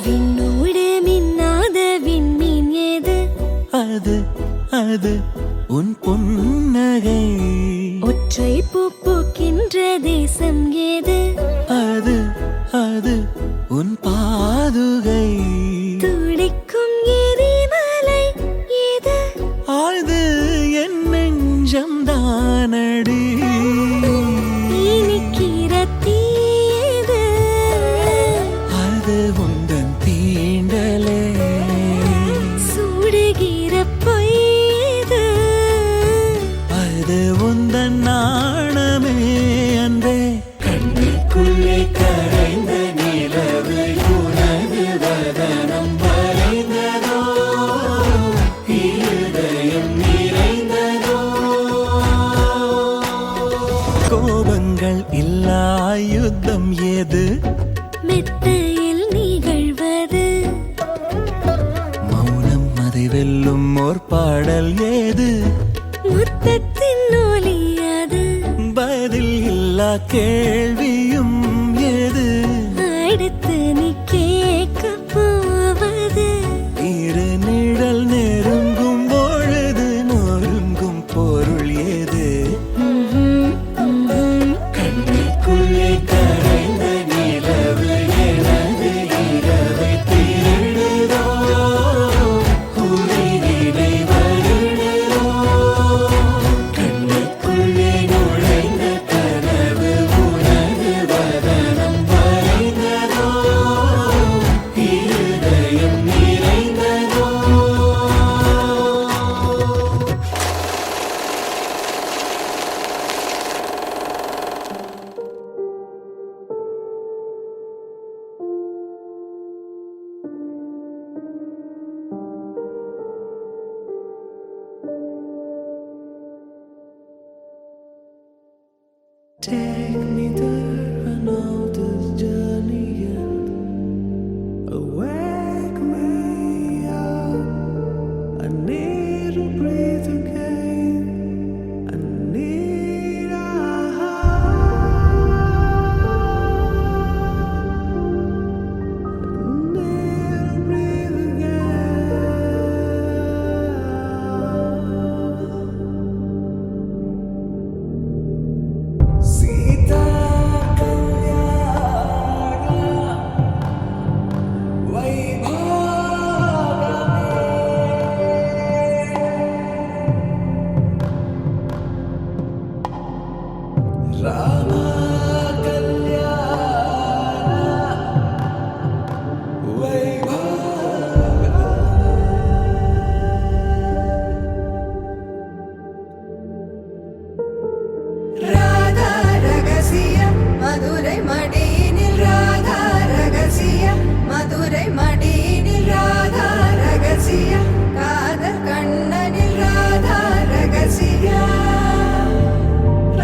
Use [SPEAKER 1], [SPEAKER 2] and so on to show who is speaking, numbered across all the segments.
[SPEAKER 1] விண்ணோடு மின்னாத விண்மீன் ஏது?
[SPEAKER 2] அது அது உன் புன்னகை.
[SPEAKER 1] ஒற்றை பூ பூக்கின்ற தேசம் ஏது?
[SPEAKER 2] அது அது உன் பாதுகை.
[SPEAKER 1] துடிக்கும் எரிமலை ஏது?
[SPEAKER 2] அது என் நெஞ்சம் தானடி.
[SPEAKER 1] இனிக்கிற தீ ஏது?
[SPEAKER 2] அது உந்தன் தீண்டலே.
[SPEAKER 1] சுடுகிற பொய் ஏது?
[SPEAKER 2] அது உந்தன் நாணமே அன்றே. கண்ணுக்குள்ளே கரைந்த நிலவு உனது வதனம் வரைந்ததோ, இருதயம் நிறைந்ததோ. கோபங்கள் இல்லா யுத்தம் ஏது?
[SPEAKER 1] மெத்தையில் நிகழ்வது.
[SPEAKER 2] மௌனம் அதை வெல்லும் ஓர் பாடல் ஏது?
[SPEAKER 1] முத்தத்தின் ஒலி அது.
[SPEAKER 2] பதில் இல்லா கேள்வியும் ஏது?
[SPEAKER 1] அடுத்து நீ கேட்க போவது.
[SPEAKER 2] இரு நிழல் நெருங்கும் பொழுது நொறுங்கும் பொருள் ஏது? கண்ணுக்குள்ளே கரைந்த நிலவு எனது இரவை திருடுதோ, உயிரினை வருடுதோ. கண்ணுக்குள்ளே நுழைந்த கனவு உனது வதனம் வரைந்ததோ, இருதயம் நிறைந்ததோ. Take me there, I know this journey ends. Wake me up, I need to breathe again. I need a breathe again. Sita
[SPEAKER 3] Madurai மடியினில் Radha ரகசியம், மதுரை மடியினில் ராதா ரகசியம், காதல் கண்ணனில் ராதா ரகசியம்,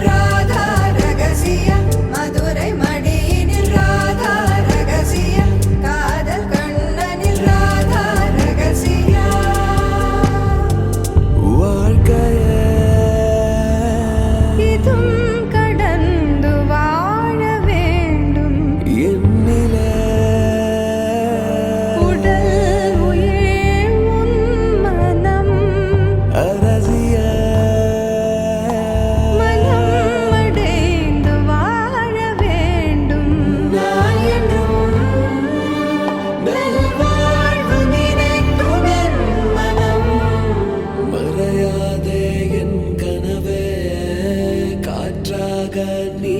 [SPEAKER 3] ராதா ரகசியம், மதுரை மடியினில் ராதா ரகசியம், காதல் கண்ணனில் ராதா ரகசியம்.
[SPEAKER 2] வாழ்க்கையே
[SPEAKER 3] இதும் கடந்து வாழ வேண்டும்.
[SPEAKER 2] என்னிலே
[SPEAKER 3] உடல் உயிர் உன் மனம்,
[SPEAKER 2] அரசிய
[SPEAKER 3] மனம் அடைந்து வாழ வேண்டும். நான் என்றும் நல்வாழ்வு நினைக்கும் என் மனம்.
[SPEAKER 2] மறையாதே என் கனவே, காற்றாக நீ